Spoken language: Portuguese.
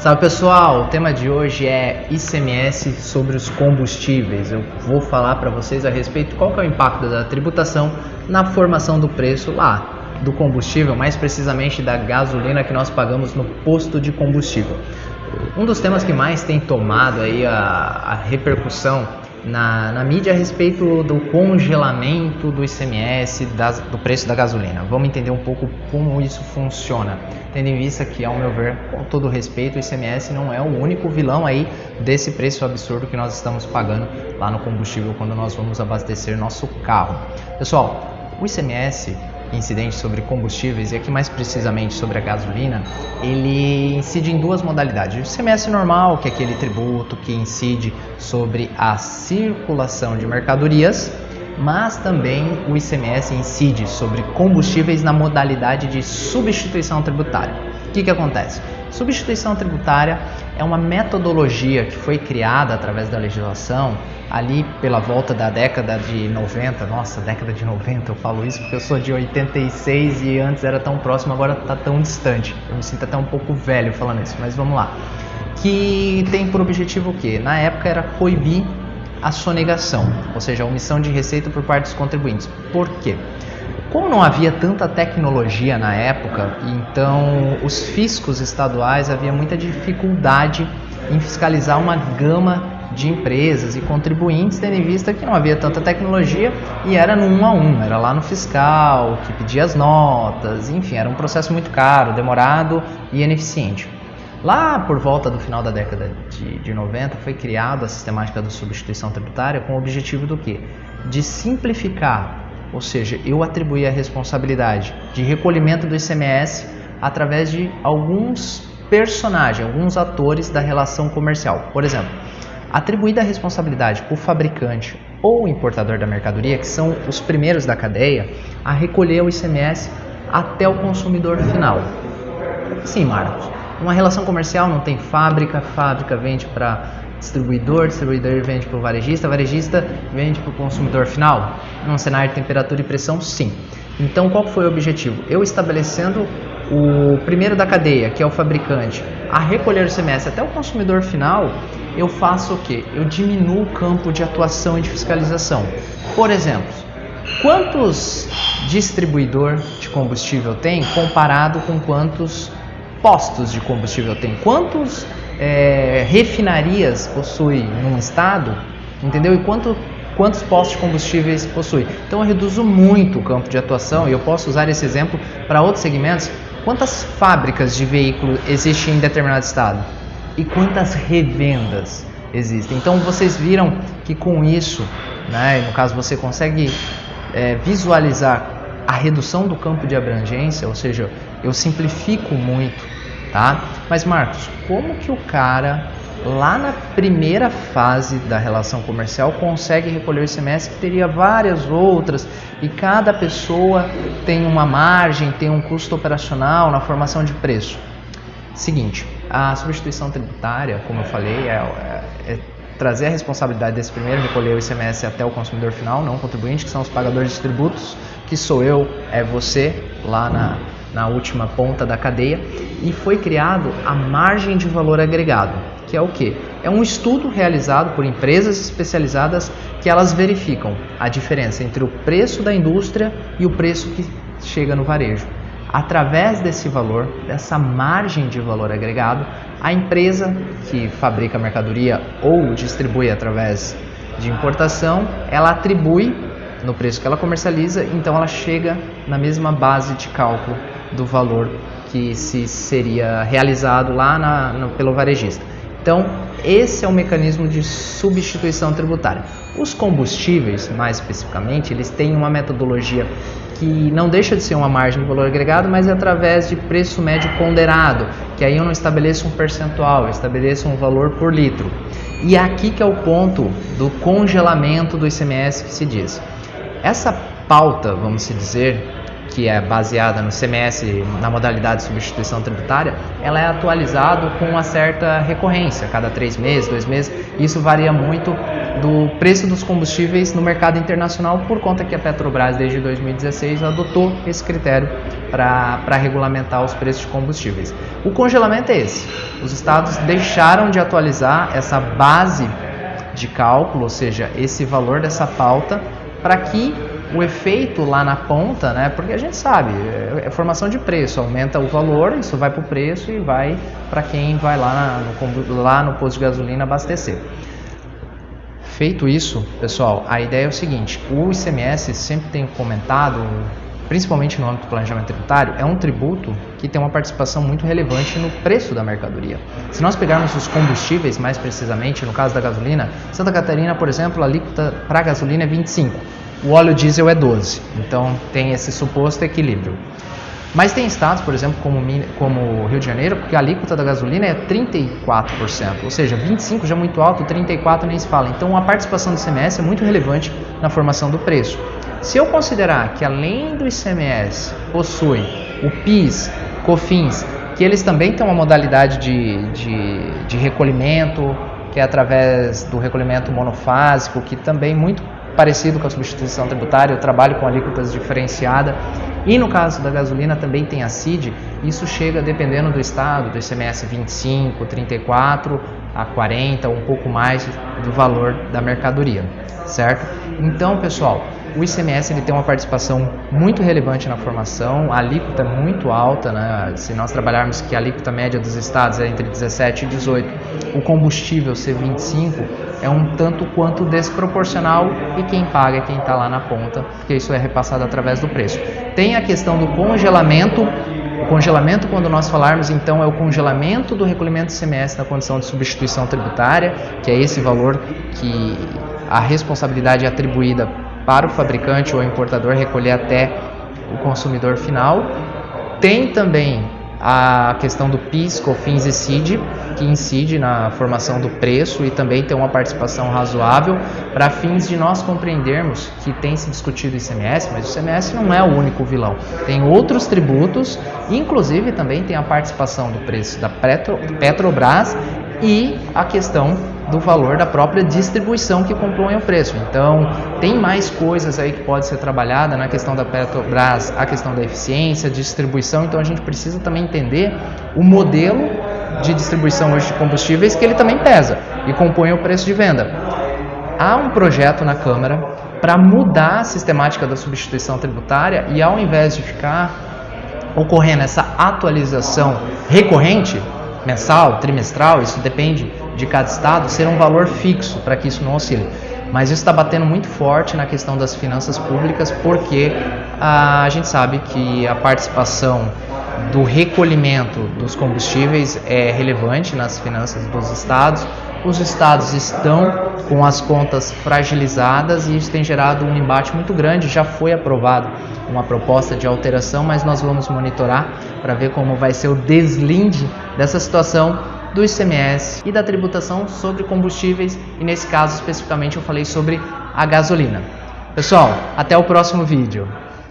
Salve pessoal, o tema de hoje é ICMS sobre os combustíveis. Eu vou falar para vocês a respeito qual que é o impacto da tributação na formação do preço lá do combustível, mais precisamente da gasolina que nós pagamos no posto de combustível. Um dos temas que mais tem tomado aí a repercussão na mídia a respeito do congelamento do ICMS do preço da gasolina. Vamos entender um pouco como isso funciona, tendo em vista que, ao meu ver, com todo respeito, o ICMS não é o único vilão aí desse preço absurdo que nós estamos pagando lá no combustível quando nós vamos abastecer nosso carro. Pessoal, o ICMS incidente sobre combustíveis, e aqui mais precisamente sobre a gasolina, ele incide em duas modalidades. O ICMS normal, que é aquele tributo que incide sobre a circulação de mercadorias, mas também o ICMS incide sobre combustíveis na modalidade de substituição tributária. O que acontece? Substituição tributária é uma metodologia que foi criada através da legislação ali pela volta da década de 90. Nossa, década de 90, eu falo isso porque eu sou de 86 e antes era tão próximo, agora está tão distante. Eu me sinto até um pouco velho falando isso, mas vamos lá. Que tem por objetivo o quê? Na época era coibir a sonegação, ou seja, a omissão de receita por parte dos contribuintes. Por quê? Como não havia tanta tecnologia na época, então os fiscos estaduais havia muita dificuldade em fiscalizar uma gama de empresas e contribuintes, tendo em vista que não havia tanta tecnologia e era no 1 a 1, era lá no fiscal, que pedia as notas, enfim, era um processo muito caro, demorado e ineficiente. Lá por volta do final da década de 90 foi criada a sistemática da substituição tributária com o objetivo do quê? De simplificar. Ou seja, eu atribuí a responsabilidade de recolhimento do ICMS através de alguns personagens, alguns atores da relação comercial. Por exemplo, atribuída a responsabilidade para o fabricante ou importador da mercadoria, que são os primeiros da cadeia, a recolher o ICMS até o consumidor final. Sim, Marcos, uma relação comercial não tem fábrica, fábrica vende para distribuidor vende para o varejista vende para o consumidor final? Num cenário de temperatura e pressão, sim. Então, qual foi o objetivo? Eu estabelecendo o primeiro da cadeia, que é o fabricante, a recolher o ICMS até o consumidor final, eu faço o quê? Eu diminuo o campo de atuação e de fiscalização. Por exemplo, quantos distribuidor de combustível tem comparado com quantos postos de combustível tem? Quantos refinarias possui num estado, entendeu? E quantos postos de combustíveis possui? Então eu reduzo muito o campo de atuação e eu posso usar esse exemplo para outros segmentos. Quantas fábricas de veículo existem em determinado estado? E quantas revendas existem? Então vocês viram que com isso, né, no caso você consegue visualizar a redução do campo de abrangência, ou seja, eu simplifico muito. Tá? Mas Marcos, como que o cara lá na primeira fase da relação comercial consegue recolher o ICMS que teria várias outras e cada pessoa tem uma margem, tem um custo operacional na formação de preço? Seguinte, a substituição tributária, como eu falei, é trazer a responsabilidade desse primeiro, recolher o ICMS até o consumidor final, não o contribuinte, que são os pagadores de tributos, que sou eu, é você, lá na última ponta da cadeia, e foi criado a margem de valor agregado, que é o quê? É um estudo realizado por empresas especializadas que elas verificam a diferença entre o preço da indústria e o preço que chega no varejo. Através desse valor, dessa margem de valor agregado, a empresa que fabrica a mercadoria ou distribui através de importação, ela atribui no preço que ela comercializa, então ela chega na mesma base de cálculo do valor que se seria realizado lá pelo varejista. Então, esse é o mecanismo de substituição tributária. Os combustíveis, mais especificamente, eles têm uma metodologia que não deixa de ser uma margem de valor agregado, mas é através de preço médio ponderado, que aí eu não estabeleço um percentual, eu estabeleço um valor por litro. E aqui que é o ponto do congelamento do ICMS que se diz. Essa pauta, vamos dizer, que é baseada no ICMS na modalidade de substituição tributária, ela é atualizada com uma certa recorrência, cada 3 meses, 2 meses. Isso varia muito do preço dos combustíveis no mercado internacional, por conta que a Petrobras, desde 2016, adotou esse critério para regulamentar os preços de combustíveis. O congelamento é esse. Os estados deixaram de atualizar essa base de cálculo, ou seja, esse valor dessa pauta, para que o efeito lá na ponta, né, porque a gente sabe, é formação de preço, aumenta o valor, isso vai para o preço e vai para quem vai lá no posto de gasolina abastecer. Feito isso, pessoal, a ideia é o seguinte: o ICMS, sempre tenho comentado, principalmente no âmbito do planejamento tributário, é um tributo que tem uma participação muito relevante no preço da mercadoria. Se nós pegarmos os combustíveis, mais precisamente, no caso da gasolina, Santa Catarina, por exemplo, a alíquota para a gasolina é 25%, o óleo diesel é 12%, então tem esse suposto equilíbrio. Mas tem estados, por exemplo, como Rio de Janeiro, porque a alíquota da gasolina é 34%, ou seja, 25% já é muito alto, 34% nem se fala. Então a participação do ICMS é muito relevante na formação do preço. Se eu considerar que além do ICMS possui o PIS, COFINS, que eles também têm uma modalidade de recolhimento, que é através do recolhimento monofásico, que também muito parecido com a substituição tributária, eu trabalho com alíquotas diferenciadas, e no caso da gasolina também tem a CID, isso chega, dependendo do estado, do ICMS 25%, 34% a 40%, um pouco mais do valor da mercadoria, certo? Então, pessoal, o ICMS ele tem uma participação muito relevante na formação, a alíquota é muito alta, né? Se nós trabalharmos que a alíquota média dos estados é entre 17% e 18%, o combustível ser 25%, é um tanto quanto desproporcional, e quem paga é quem está lá na ponta, porque isso é repassado através do preço. Tem a questão do congelamento. O congelamento, quando nós falarmos, então, é o congelamento do recolhimento do ICMS na condição de substituição tributária, que é esse valor que a responsabilidade é atribuída para o fabricante ou importador recolher até o consumidor final. Tem também a questão do PIS, COFINS e CID, que incide na formação do preço e também tem uma participação razoável, para fins de nós compreendermos que tem se discutido o ICMS, mas o ICMS não é o único vilão. Tem outros tributos, inclusive também tem a participação do preço da Petrobras e a questão do valor da própria distribuição que compõe o preço. Então, tem mais coisas aí que pode ser trabalhada na questão da Petrobras, a questão da eficiência, distribuição. Então, a gente precisa também entender o modelo de distribuição hoje de combustíveis, que ele também pesa e compõe o preço de venda. Há um projeto na Câmara para mudar a sistemática da substituição tributária e, ao invés de ficar ocorrendo essa atualização recorrente, mensal, trimestral, isso depende de cada estado, ser um valor fixo para que isso não oscile. Mas isso está batendo muito forte na questão das finanças públicas, porque a gente sabe que a participação do recolhimento dos combustíveis é relevante nas finanças dos estados. Os estados estão com as contas fragilizadas e isso tem gerado um embate muito grande. Já foi aprovado uma proposta de alteração, mas nós vamos monitorar para ver como vai ser o deslinde dessa situação do ICMS e da tributação sobre combustíveis, e nesse caso especificamente eu falei sobre a gasolina. Pessoal, até o próximo vídeo.